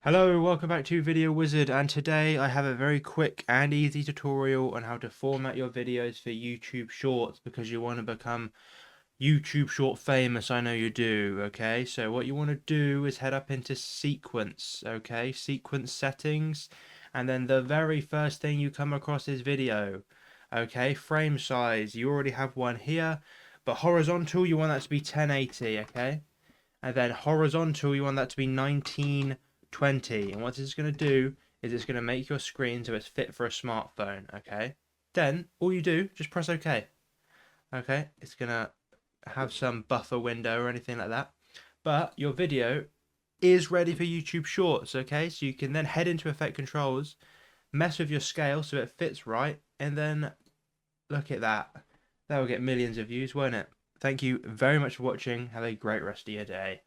Hello, welcome back to Video Wizard, and today I have a very quick and easy tutorial on how to format your videos for YouTube Shorts because you want to become YouTube Short famous. I know you do, okay? So what you want to do is head up into Sequence, okay? Sequence settings, and then the very first thing you come across is video, okay? Frame size, you already have one here, but horizontal, you want that to be 1080, okay? And then horizontal, you want that to be 1920. And what this is going to do is it's going to make your screen so it's fit for a smartphone, okay? Then all you do, just press OK. Okay, it's going to have some buffer window or anything like that. But your video is ready for YouTube Shorts, okay? So you can then head into Effect Controls, mess with your scale so it fits right, and then look at that. That will get millions of views, won't it? Thank you very much for watching. Have a great rest of your day.